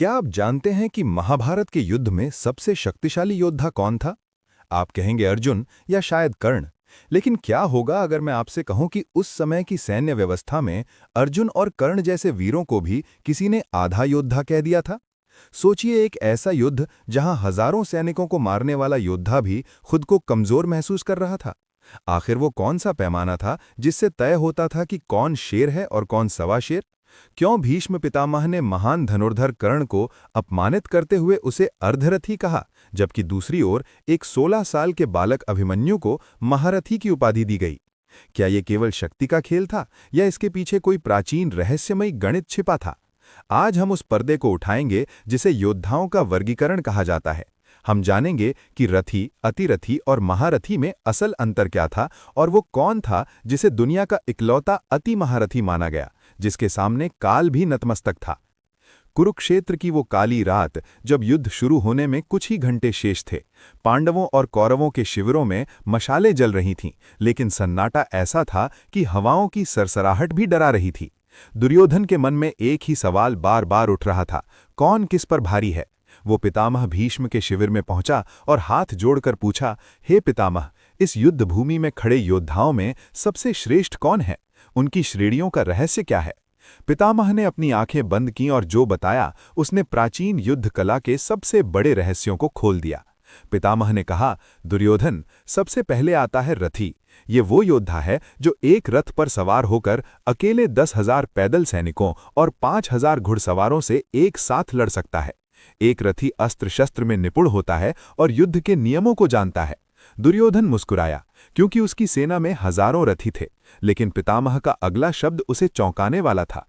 क्या आप जानते हैं कि महाभारत के युद्ध में सबसे शक्तिशाली योद्धा कौन था? आप कहेंगे अर्जुन या शायद कर्ण। लेकिन क्या होगा अगर मैं आपसे कहूं कि उस समय की सैन्य व्यवस्था में अर्जुन और कर्ण जैसे वीरों को भी किसी ने आधा योद्धा कह दिया था? सोचिए, एक ऐसा युद्ध जहां हजारों सैनिकों को मारने वाला योद्धा भी खुद को कमजोर महसूस कर रहा था। आखिर वो कौन सा पैमाना था जिससे तय होता था कि कौन शेर है और कौन सवा शेर? क्यों भीष्म पितामह ने महान धनुर्धर कर्ण को अपमानित करते हुए उसे अर्धरथी कहा, जबकि दूसरी ओर एक 16 साल के बालक अभिमन्यु को महारथी की उपाधि दी गई? क्या ये केवल शक्ति का खेल था या इसके पीछे कोई प्राचीन रहस्यमयी गणित छिपा था? आज हम उस पर्दे को उठाएंगे जिसे योद्धाओं का वर्गीकरण कहा जाता है। हम जानेंगे कि रथी, अतिरथी और महारथी में असल अंतर क्या था और वो कौन था जिसे दुनिया का इकलौता अति महारथी माना गया, जिसके सामने काल भी नतमस्तक था। कुरुक्षेत्र की वो काली रात, जब युद्ध शुरू होने में कुछ ही घंटे शेष थे। पांडवों और कौरवों के शिविरों में मशालें जल रही थीं, लेकिन सन्नाटा ऐसा था कि हवाओं की सरसराहट भी डरा रही थी। दुर्योधन के मन में एक ही सवाल बार बार उठ रहा था, कौन किस पर भारी है? वो पितामह भीष्म के शिविर में पहुंचा और हाथ जोड़कर पूछा, हे पितामह, इस युद्ध भूमि में खड़े योद्धाओं में सबसे श्रेष्ठ कौन है? उनकी श्रेणियों का रहस्य क्या है? पितामह ने अपनी आंखें बंद कीं और जो बताया उसने प्राचीन युद्ध कला के सबसे बड़े रहस्यों को खोल दिया। पितामह ने कहा, दुर्योधन, सबसे पहले आता है रथी। ये वो योद्धा है जो एक रथ पर सवार होकर अकेले 10,000 पैदल सैनिकों और 5,000 घुड़सवारों से एक साथ लड़ सकता है। एक रथी अस्त्र शस्त्र में निपुण होता है और युद्ध के नियमों को जानता है। दुर्योधन मुस्कुराया, क्योंकि उसकी सेना में हजारों रथी थे, लेकिन पितामह का अगला शब्द उसे चौंकाने वाला था।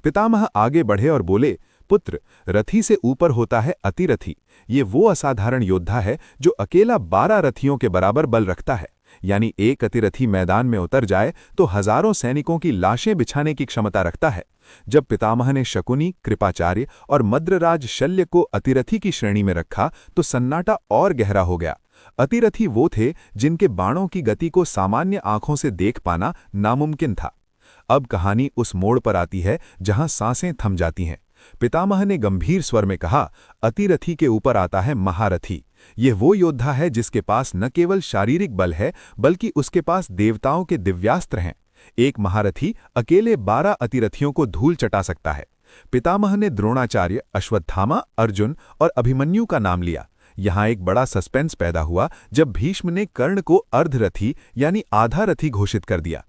पितामह आगे बढ़े और बोले, पुत्र, रथी से ऊपर होता है अतिरथी। ये वो असाधारण योद्धा है जो अकेला 12 रथियों के बराबर बल रखता है। यानी एक अतिरथी मैदान में उतर जाए तो हजारों सैनिकों की लाशें बिछाने की क्षमता रखता है। जब पितामह ने शकुनी, कृपाचार्य और मद्रराज शल्य को अतिरथी की श्रेणी में रखा तो सन्नाटा और गहरा हो गया। अतिरथी वो थे जिनके बाणों की गति को सामान्य आंखों से देख पाना नामुमकिन था। अब कहानी उस मोड़ पर आती है जहां सांसें थम जाती हैं। पितामह ने गंभीर स्वर में कहा, अतिरथी के ऊपर आता है महारथी। यह वो योद्धा है जिसके पास न केवल शारीरिक बल है, बल्कि उसके पास देवताओं के दिव्यास्त्र हैं। एक महारथी अकेले 12 अतिरथियों को धूल चटा सकता है। पितामह ने द्रोणाचार्य, अश्वत्थामा, अर्जुन और अभिमन्यु का नाम लिया। यहां एक बड़ा सस्पेंस पैदा हुआ जब भीष्म ने कर्ण को अर्धरथी यानी आधा रथी घोषित कर दिया।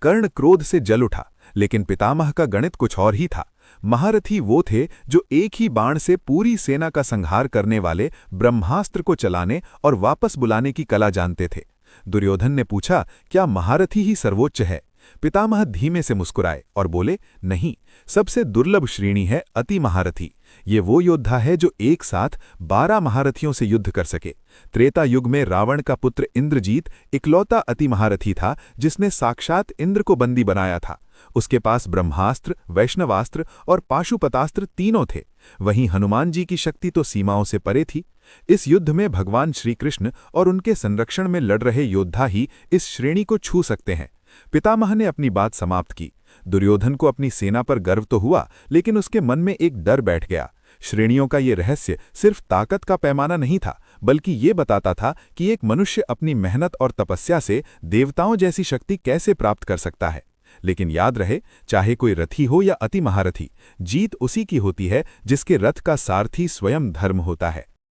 कर्ण क्रोध से जल उठा, लेकिन पितामह का गणित कुछ और ही था। महारथी वो थे जो एक ही बाण से पूरी सेना का संहार करने वाले ब्रह्मास्त्र को चलाने और वापस बुलाने की कला जानते थे। दुर्योधन ने पूछा, क्या महारथी ही सर्वोच्च है? पितामह धीमे से मुस्कुराए और बोले, नहीं, सबसे दुर्लभ श्रेणी है अति महारथी। ये वो योद्धा है जो एक साथ 12 महारथियों से युद्ध कर सके। त्रेता युग में रावण का पुत्र इंद्रजीत इकलौता अति महारथी था जिसने साक्षात इंद्र को बंदी बनाया था। उसके पास ब्रह्मास्त्र, वैष्णवास्त्र और पाशुपतास्त्र तीनों थे। वहीं हनुमान जी की शक्ति तो सीमाओं से परे थी। इस युद्ध में भगवान श्री कृष्ण और उनके संरक्षण में लड़ रहे योद्धा ही इस श्रेणी को छू सकते हैं। पितामह ने अपनी बात समाप्त की। दुर्योधन को अपनी सेना पर गर्व तो हुआ, लेकिन उसके मन में एक डर बैठ गया। श्रेणियों का ये रहस्य सिर्फ ताकत का पैमाना नहीं था, बल्कि ये बताता था कि एक मनुष्य अपनी मेहनत और तपस्या से देवताओं जैसी शक्ति कैसे प्राप्त कर सकता है। लेकिन याद रहे, चाहे कोई रथी हो या अति महारथी, जीत उसी की होती है जिसके रथ का सारथी स्वयं धर्म होता है।